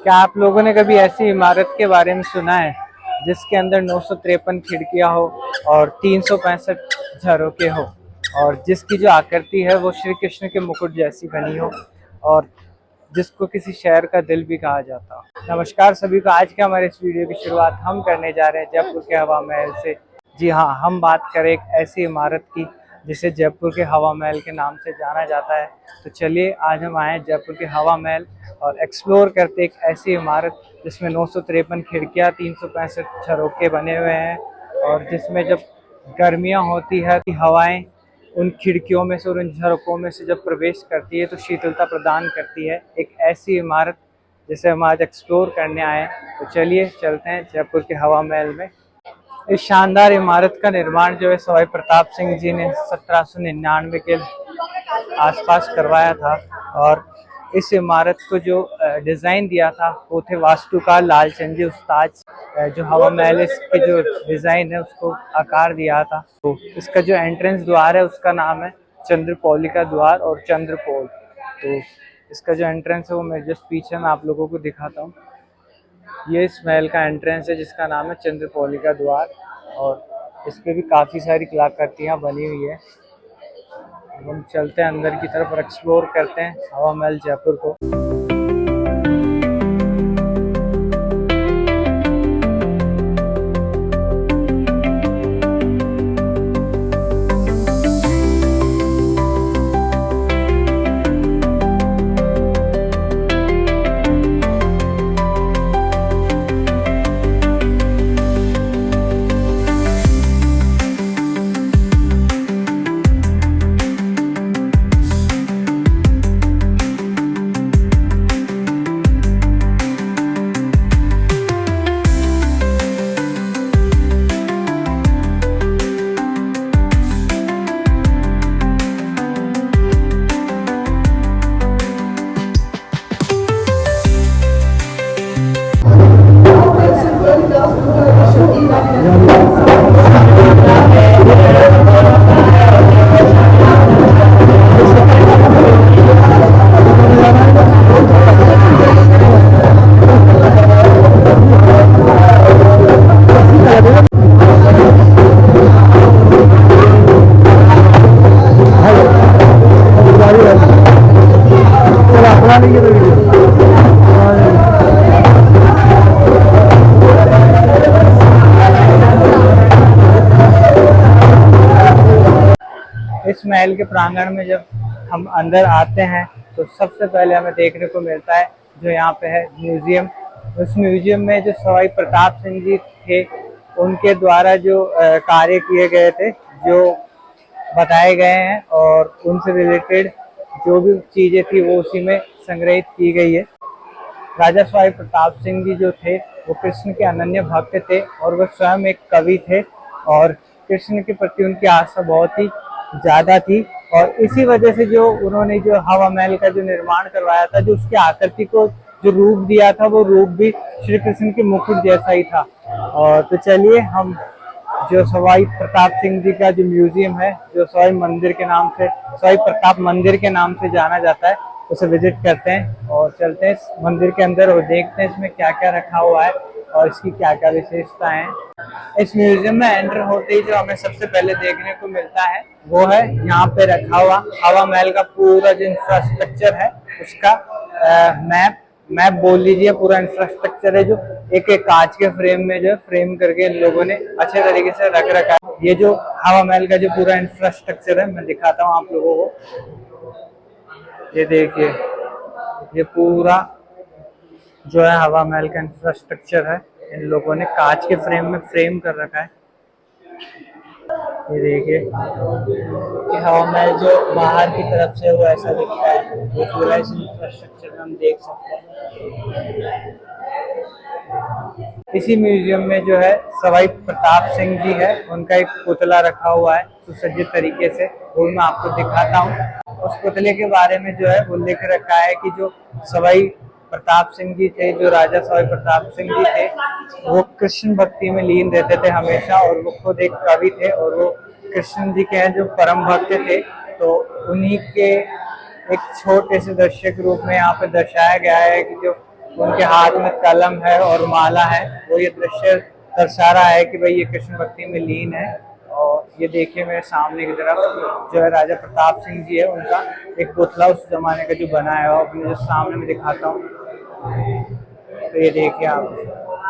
क्या आप लोगों ने कभी ऐसी इमारत के बारे में सुना है जिसके अंदर 953 खिड़कियां हो और 365 झरोखे हो और जिसकी जो आकृति है वो श्री कृष्ण के मुकुट जैसी बनी हो और जिसको किसी शहर का दिल भी कहा जाता हो। नमस्कार सभी को। आज के हमारे इस वीडियो की शुरुआत हम करने जा रहे हैं जयपुर के हवा महल से। जी हाँ, हम बात करें एक ऐसी इमारत की जिसे जयपुर के हवा महल के नाम से जाना जाता है। तो चलिए आज हम आए जयपुर के हवा महल और एक्सप्लोर करते एक ऐसी इमारत जिसमें 953 खिड़कियाँ, 365 झरोखे बने हुए हैं और जिसमें जब गर्मियाँ होती है कि हवाएं उन खिड़कियों में से और उन झरोकों में से जब प्रवेश करती है तो शीतलता प्रदान करती है। एक ऐसी इमारत जिसे हम आज एक्सप्लोर करने आए हैं। तो चलिए चलते हैं जयपुर के हवा महल में। इस शानदार इमारत का निर्माण जो है सवाई प्रताप सिंह जी ने 1799 के आसपास करवाया था और इस इमारत को जो डिज़ाइन दिया था वो थे वास्तुकार लालचंद जी उस्ताद। जो हवा महल के जो डिज़ाइन है उसको आकार दिया था। तो इसका जो एंट्रेंस द्वार है उसका नाम है चंद्रपौलिका द्वार और चंद्रपौल। तो इसका जो एंट्रेंस है वो मैं जस्ट पीछे मैं आप लोगों को दिखाता हूँ। ये इस महल का एंट्रेंस है जिसका नाम है चंद्रपौलिका द्वार और इस पर भी काफ़ी सारी कलाकृतियाँ बनी हुई है। हम चलते हैं अंदर की तरफ और एक्सप्लोर करते हैं हवा महल जयपुर को। इस महल के प्रांगण में जब हम अंदर आते हैं तो सबसे पहले हमें देखने को मिलता है जो यहाँ पे है म्यूजियम। उस म्यूजियम में जो सवाई प्रताप सिंह जी थे उनके द्वारा जो कार्य किए गए थे, जो बताए गए हैं और उनसे रिलेटेड जो भी चीज़ें थी वो उसी में संग्रहित की गई है। राजा सवाई प्रताप सिंह जी जो थे वो कृष्ण के अनन्य भक्त थे और वह स्वयं एक कवि थे और कृष्ण के प्रति उनकी आस्था बहुत ही ज़्यादा थी और इसी वजह से जो उन्होंने जो हवा महल का जो निर्माण करवाया था, जो उसकी आकृति को जो रूप दिया था वो रूप भी श्री कृष्ण के मुकुट जैसा ही था। और तो चलिए हम जो सवाई प्रताप सिंह जी का जो म्यूजियम है, जो सवाई मंदिर के नाम से, सवाई प्रताप मंदिर के नाम से जाना जाता है, उसे विजिट करते हैं और चलते हैं इस मंदिर के अंदर और देखते हैं इसमें क्या क्या रखा हुआ है और इसकी क्या क्या विशेषताएं हैं। इस म्यूजियम में एंटर होते ही जो हमें सबसे पहले देखने को मिलता है वो है यहाँ पे रखा हुआ हवा महल का पूरा जो इंफ्रास्ट्रक्चर है उसका मैप बोल लीजिए। पूरा इंफ्रास्ट्रक्चर है जो एक एक कांच के फ्रेम में जो फ्रेम करके इन लोगों ने अच्छे तरीके से रख रखा है। ये जो हवा महल का जो पूरा इंफ्रास्ट्रक्चर है मैं दिखाता हूँ आप लोगों को। ये देखिए, ये पूरा जो है हवा महल का इंफ्रास्ट्रक्चर है, इन लोगों ने कांच के फ्रेम में फ्रेम कर रखा है। ये देखिए कि हवा महल जो बाहर की तरफ से वो ऐसा दिखता है, वो पूरा इस इंफ्रास्ट्रक्चर में हम देख सकते हैं। इसी म्यूजियम में जो है सवाई प्रताप सिंह जी है, उनका एक पुतला रखा हुआ है सुसज्जित तरीके से, वो मैं आपको दिखाता हूँ। उस पुतले के बारे में जो है वो लिख रखा है कि जो सवाई प्रताप सिंह जी थे, जो राजा सवाई प्रताप सिंह जी थे, वो कृष्ण भक्ति में लीन रहते थे हमेशा और वो खुद एक कवि थे और वो कृष्ण जी के जो परम भक्त थे। तो उन्हीं के एक छोटे से दृश्य के रूप में यहाँ पे दर्शाया गया है कि जो उनके हाथ में कलम है और माला है, वो ये दृश्य दर्शा रहा है कि भाई ये कृष्ण भक्ति में लीन है। और ये देखिए मेरे सामने की तरफ जो है राजा प्रताप सिंह जी है, उनका एक पुतला उस जमाने का जो बनाया है, अपने जो सामने में दिखाता हूँ। तो ये देखिए आप,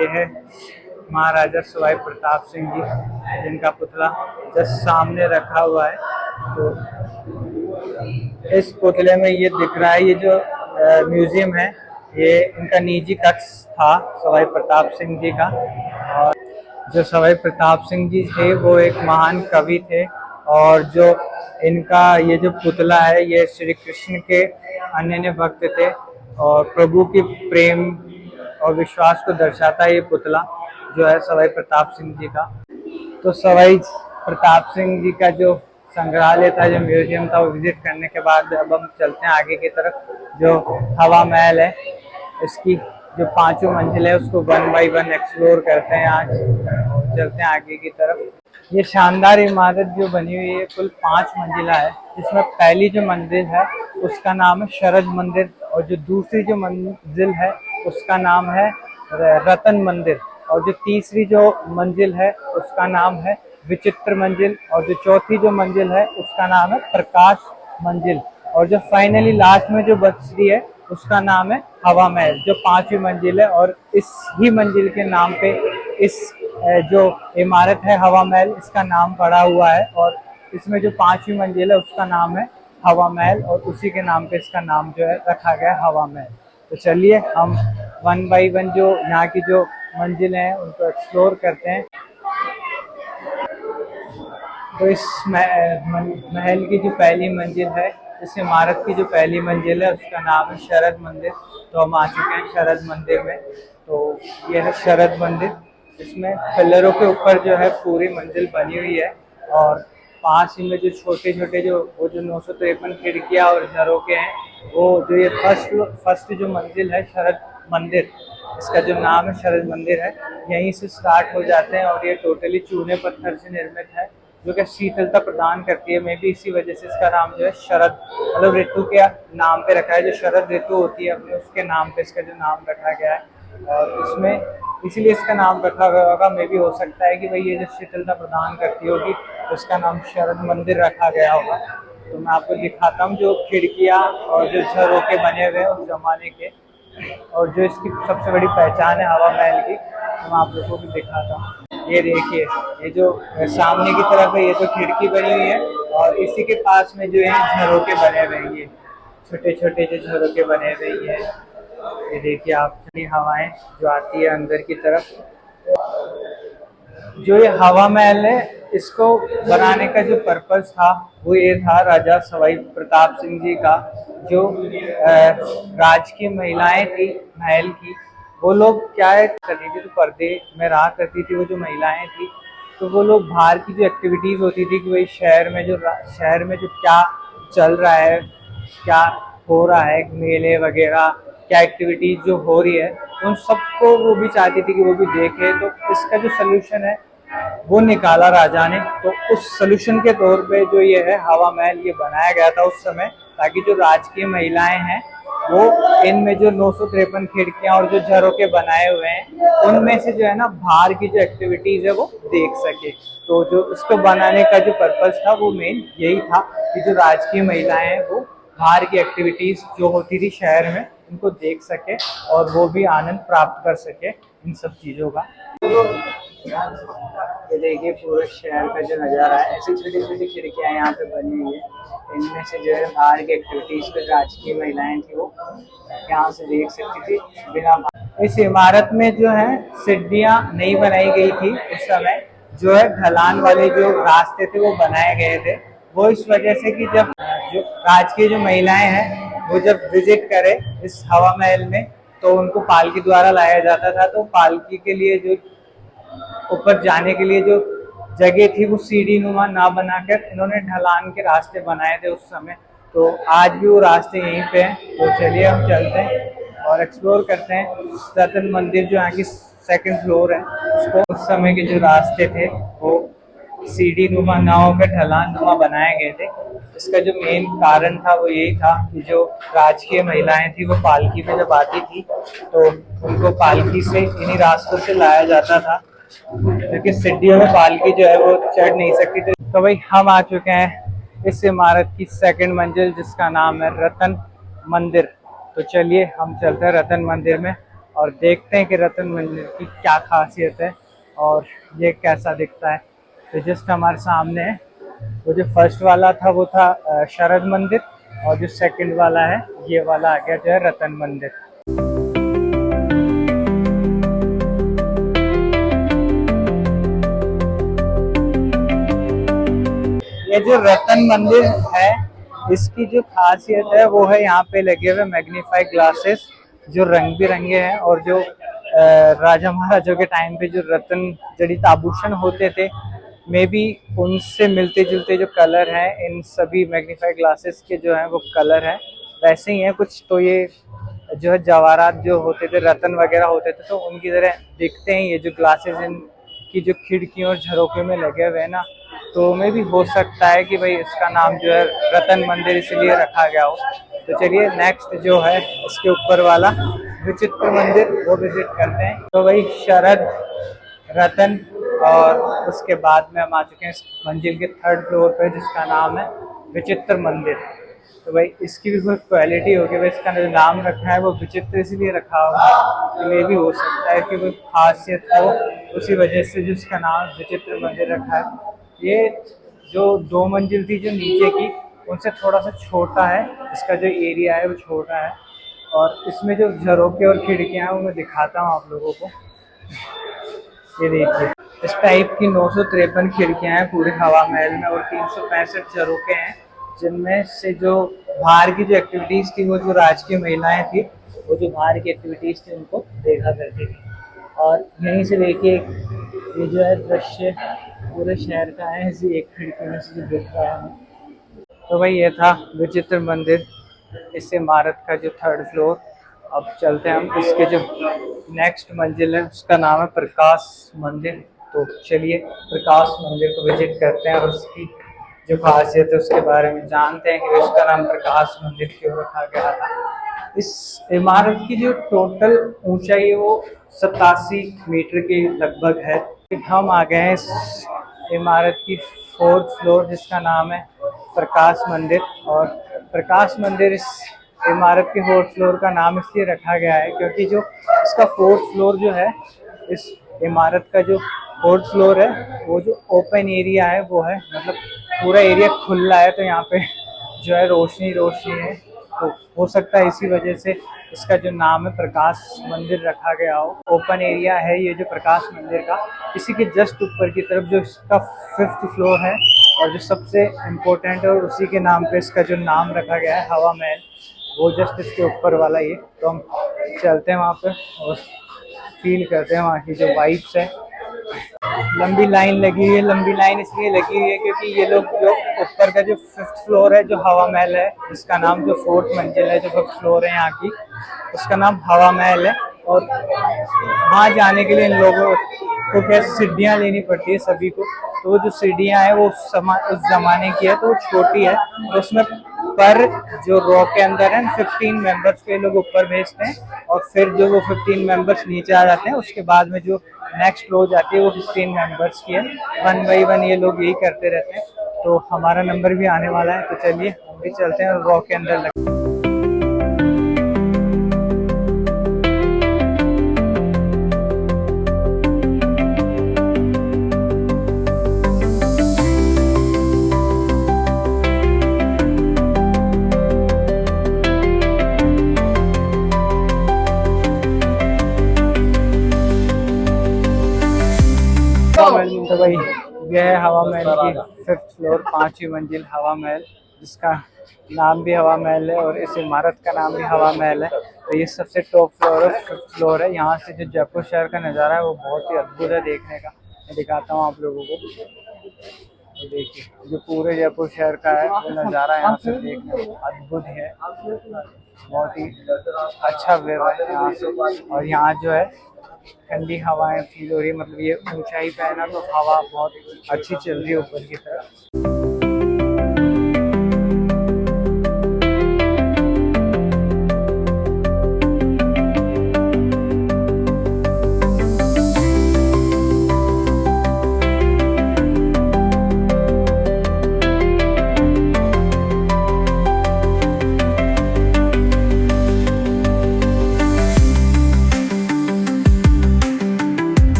ये है महाराजा सवाई प्रताप सिंह जी, जिनका पुतला जस्ट सामने रखा हुआ है। तो इस पुतले में ये दिख रहा है, ये जो म्यूजियम है, ये इनका निजी कक्ष था सवाई प्रताप सिंह जी का। और जो सवाई प्रताप सिंह जी थे वो एक महान कवि थे, और जो इनका ये जो पुतला है ये श्री कृष्ण के अनन्य भक्त थे, और प्रभु की प्रेम और विश्वास को दर्शाता है ये पुतला जो है सवाई प्रताप सिंह जी का। तो सवाई प्रताप सिंह जी का जो संग्रहालय था, जो म्यूजियम था, वो विजिट करने के बाद अब हम चलते हैं आगे की तरफ। जो हवा महल है, इसकी जो 5 मंजिल है उसको 1 बाय 1 एक्सप्लोर करते हैं आज, चलते हैं आगे की तरफ। ये शानदार इमारत जो बनी हुई है कुल 5 मंजिला है, जिसमें पहली जो मंजिल है उसका नाम है शरद मंदिर, और जो दूसरी जो मंजिल है उसका नाम है रतन मंदिर, और जो तीसरी जो मंजिल है उसका नाम है विचित्र मंजिल, और जो चौथी जो मंजिल है उसका नाम है प्रकाश मंजिल, और जो फाइनली लास्ट में जो बच रही है उसका नाम है हवा महल, जो 5वीं मंजिल है। और इस ही मंजिल के नाम पे इस जो इमारत है हवा महल, इसका नाम पड़ा हुआ है, और इसमें जो 5वीं मंजिल है उसका नाम है हवा महल, और उसी के नाम पे इसका नाम जो है रखा गया है हवा महल। तो चलिए हम 1 बाय 1 जो यहाँ की जो मंजिलें हैं उनको एक्सप्लोर करते हैं। तो इस महल की जो पहली मंजिल है, इस इमारत की जो पहली मंजिल है उसका नाम है शरद मंदिर। तो हम आ चुके हैं शरद मंदिर में। तो यह है शरद मंदिर, इसमें पिलरों के ऊपर जो है पूरी मंजिल बनी हुई है, और पास ही में जो छोटे छोटे जो वो जो 953 खिड़कियाँ और झरोके हैं, वो जो ये फर्स्ट जो मंजिल है शरद मंदिर, इसका जो नाम है शरद मंदिर है, यहीं से स्टार्ट हो जाते हैं, और ये टोटली चूने पत्थर से निर्मित है, जो कि शीतलता प्रदान करती है। मे भी इसी वजह से इसका नाम जो है शरद मतलब ऋतु के नाम पे रखा है, जो शरद ऋतु होती है अपने उसके नाम पे इसका जो नाम रखा गया है, और इसमें इसीलिए इसका नाम रखा गया होगा। मे भी हो सकता है कि भाई ये जो शीतलता प्रदान करती होगी तो इसका नाम शरद मंदिर रखा गया होगा। तो मैं आपको दिखाता हूँ जो खिड़कियाँ और जो झरोके बने हुए हैं उस जमाने के, और जो इसकी सबसे बड़ी पहचान है हवा महल की, तो मैं आप लोगों को दिखाता हूँ। ये देखिए, ये जो सामने की तरफ है ये तो खिड़की बनी हुई है, और इसी के पास में जो है झरोके बने हुए हैं, ये छोटे छोटे जो झरोके बने हुए हैं। ये देखिए आप, ठंडी हवाएं जो आती है अंदर की तरफ। जो ये हवा महल है, इसको बनाने का जो पर्पस था वो ये था राजा सवाई प्रताप सिंह जी का, जो राज की महिलाएं थी महल की, वो लोग क्या करती थी, तो पर्दे में रहा करती थी वो जो महिलाएं थी, तो वो लोग बाहर की जो एक्टिविटीज होती थी कि भाई शहर में जो क्या चल रहा है, क्या हो रहा है, मेले वगैरह क्या एक्टिविटीज जो हो रही है, उन सबको वो भी चाहती थी कि वो भी देखे। तो इसका जो सोल्यूशन है वो निकाला राजा ने। तो उस सोल्यूशन के तौर पे जो ये है हवा महल, ये बनाया गया था उस समय, ताकि जो राजकीय महिलाएं हैं वो इनमें जो 953 खिड़कियां और जो झरोके बनाए हुए हैं उनमें से जो है ना बाहर की जो एक्टिविटीज है वो देख सके। तो जो इसको बनाने का जो पर्पस था वो मेन यही था कि जो राजकीय महिलाएं हैं वो बाहर की एक्टिविटीज जो होती थी शहर में उनको देख सके, और वो भी आनंद प्राप्त कर सके इन सब चीज़ों का। ये देखिए पूरे शहर का जो नज़ारा है, ऐसी छोटी छोटी खिड़कियाँ यहाँ पे बनी हुई है, इनमें से जो है बाहर की एक्टिविटीज़ को राजकीय महिलाएं थी वो यहाँ से देख सकती थी बिना। इस इमारत में जो है सीढ़ियाँ नहीं बनाई गई थी उस समय, जो है ढलान वाले जो रास्ते थे वो बनाए गए थे। वो इस वजह से कि जब जो राजकीय जो महिलाएं हैं वो जब विजिट करे इस हवा महल में, तो उनको पालकी द्वारा लाया जाता था। तो पालकी के लिए जो ऊपर जाने के लिए जो जगह थी वो सीढ़ी नुमा ना बनाकर इन्होंने ढलान के रास्ते बनाए थे उस समय। तो आज भी वो रास्ते यहीं पे हैं। तो चलिए हम चलते हैं और एक्सप्लोर करते हैं रतन मंदिर, जो यहाँ की 2nd फ्लोर है, उसको उस समय के जो रास्ते थे वो सीढ़ी नुमा ना होकर ढलान नुमा बनाए गए थे। इसका जो मेन कारण था वो यही था कि जो राजकीय महिलाएं थी वो पालकी में जब आती थी तो उनको पालकी से इन्हीं रास्तों से लाया जाता था, क्योंकि सीढ़ियों में पालकी जो है वो चढ़ नहीं सकती थी। तो भाई हम आ चुके हैं इस इमारत की सेकंड मंजिल, जिसका नाम है रतन मंदिर। तो चलिए हम चलते हैं रतन मंदिर में और देखते हैं कि रतन मंदिर की क्या खासियत है और ये कैसा दिखता है। तो जस्ट हमारे सामने है, वो जो फर्स्ट वाला था वो था शरद मंदिर, और जो सेकंड वाला है ये वाला आ गया जो है रतन मंदिर। ये जो रतन मंदिर है इसकी जो खासियत है वो है यहाँ पे लगे हुए मैग्नीफाई ग्लासेस जो रंग बिरंगे हैं, और जो राजा महाराजों के टाइम पे जो रतन जड़ित आभूषण होते थे मे बी उनसे मिलते जुलते जो कलर हैं इन सभी मैग्नीफाई ग्लासेस के जो हैं वो कलर हैं वैसे ही हैं कुछ। तो ये जो है जवाहरात जो होते थे, रतन वगैरह होते थे, तो उनकी तरह दिखते हैं ये जो ग्लासेस इनकी जो खिड़कियों और झरोखे में लगे हुए हैं ना। तो में भी हो सकता है कि भाई इसका नाम जो है रतन मंदिर इसलिए रखा गया हो। तो चलिए नेक्स्ट जो है इसके ऊपर वाला विचित्र मंदिर वो विजिट करते हैं। तो भाई शरद, रतन, और उसके बाद में हम आ चुके हैं इस मंजिल के थर्ड फ्लोर पे जिसका नाम है विचित्र मंदिर। तो भाई इसकी भी कोई क्वालिटी होगी, भाई इसका जो नाम रखा है वो विचित्र इसलिए रखा होगा, ये भी हो सकता है कि कोई खासियत हो उसी वजह से जो इसका नाम विचित्र मंदिर रखा है। ये जो दो मंजिल थी जो नीचे की उनसे थोड़ा सा छोटा है, इसका जो एरिया है वो छोटा है, और इसमें जो झरोखे और खिड़कियाँ हैं वो मैं दिखाता हूँ आप लोगों को। ये देखिए इस टाइप की 953 खिड़कियां हैं पूरे हवा महल में, और 365 झरोखे हैं, जिनमें से जो बाहर की जो एक्टिविटीज थी वो जो राजकीय महिलाएं थी वो जो बाहर की एक्टिविटीज थी उनको देखा करती थी। और यहीं से देखिए ये जो है दृश्य पूरे शहर का है, इसी एक खिड़की में से जो दिख रहा है। तो भाई ये था विचित्र मंदिर, इस इमारत का जो थर्ड फ्लोर। अब चलते हैं हम इसके जो नेक्स्ट मंजिल है उसका नाम है प्रकाश मंदिर। तो चलिए प्रकाश मंदिर को विजिट करते हैं और उसकी जो खासियत है उसके बारे में जानते हैं कि इसका नाम प्रकाश मंदिर क्यों रखा गया था। इस इमारत की जो टोटल ऊंचाई है वो 87 मीटर के लगभग है। हम आ गए हैं इस इमारत की फोर्थ फ्लोर जिसका नाम है प्रकाश मंदिर। और प्रकाश मंदिर इस इमारत के फोर्थ फ्लोर का नाम इसलिए रखा गया है क्योंकि जो इसका फोर्थ फ्लोर जो है, इस इमारत का जो फोर्थ फ्लोर है वो जो ओपन एरिया है वो है, मतलब पूरा एरिया खुला है, तो यहाँ पे जो है रोशनी रोशनी है। तो हो सकता है इसी वजह से इसका जो नाम है प्रकाश मंदिर रखा गया हो। ओपन एरिया है ये जो प्रकाश मंदिर का। इसी के जस्ट ऊपर की तरफ जो इसका फिफ्थ फ्लोर है और जो सबसे इम्पोर्टेंट है और उसी के नाम पे इसका जो नाम रखा गया है हवा महल, वो जस्ट इसके ऊपर वाला ये। तो हम चलते हैं वहाँ पे और फील करते हैं वहाँ की जो वाइब्स है। लंबी लाइन लगी हुई है, लंबी लाइन इसलिए लगी हुई है क्योंकि ये लोग जो ऊपर का जो फिफ्थ फ्लोर है जो हवा महल है, इसका नाम जो फोर्थ मंजिल है जो फिफ्थ फ्लोर है यहाँ की, उसका नाम हवा महल है। और वहाँ जाने के लिए इन लोगों को क्या सीढ़ियाँ लेनी पड़ती है सभी को। तो वो जो सीढ़ियाँ हैं वो उस जमाने की है, तो वो छोटी है, तो उसमें पर जो रॉ के अंदर है 15 मेंबर्स के लोग ऊपर भेजते हैं, और फिर जो वो 15 मेंबर्स नीचे आ जाते हैं, उसके बाद में जो नेक्स्ट रो जाती है वो 15 मेंबर्स की है। 1 बाई 1 ये लोग यही करते रहते हैं। तो हमारा नंबर भी आने वाला है, तो चलिए हम भी चलते हैं और रॉ के अंदर लग। तो भाई यह है हवा महल की फिफ्थ फ्लोर, 5वीं मंजिल हवा महल, जिसका नाम भी हवा महल है और इस इमारत का नाम भी हवा महल है। तो ये सबसे टॉप फ्लोर है, फिफ्थ फ्लोर है। यहाँ से जो जयपुर शहर का नज़ारा है वो बहुत ही अद्भुत है देखने का। मैं दिखाता हूँ आप लोगों को। तो देखिए जो पूरे जयपुर शहर का है वो नज़ारा यहाँ से देखने में अद्भुत है, बहुत ही अच्छा व्यू है यहाँ से। और यहाँ जो है ठंडी हवाएं फील हो रही है, मतलब ये ऊंचाई पे है ना, तो हवा बहुत अच्छी चल रही है ऊपर की तरफ।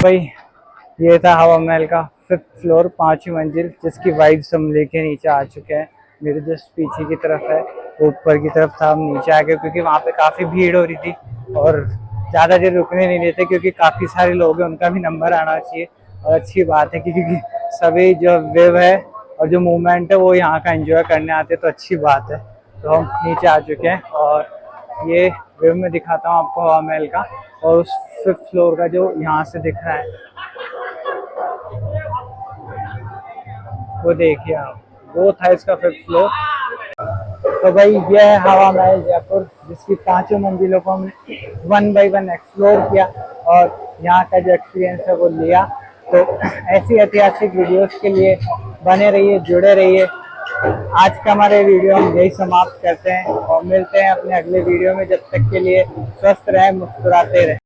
भाई ये था हवा महल का 5th फ्लोर, 5वीं मंजिल, जिसकी वाइब्स हम लेके नीचे आ चुके हैं। मेरे जस्ट पीछे की तरफ है, ऊपर की तरफ था, हम नीचे आ गए क्योंकि वहाँ पे काफ़ी भीड़ हो रही थी और ज़्यादा देर रुकने नहीं देते क्योंकि काफ़ी सारे लोग हैं, उनका भी नंबर आना चाहिए। और अच्छी बात है क्योंकि सभी जो वेव है और जो मूवमेंट है वो यहाँ का एंजॉय करने आते हैं, तो अच्छी बात है। तो हम नीचे आ चुके हैं और ये व्यू में दिखाता हूँ आपको हवा महल का, और उस 5th फ्लोर का जो यहाँ से दिख रहा है वो देखिए आप, वो था इसका 5th फ्लोर। तो भाई ये है हवा महल जयपुर, जिसकी 5 मंजिलों को हमने 1 बाय 1 एक्सप्लोर किया और यहाँ का जो एक्सपीरियंस है वो लिया। तो ऐसी ऐतिहासिक वीडियोस के लिए बने रहिए, जुड़े रहिए। आज का हमारे वीडियो हम यही समाप्त करते हैं और मिलते हैं अपने अगले वीडियो में। जब तक के लिए स्वस्थ रहें, मुस्कुराते रहें।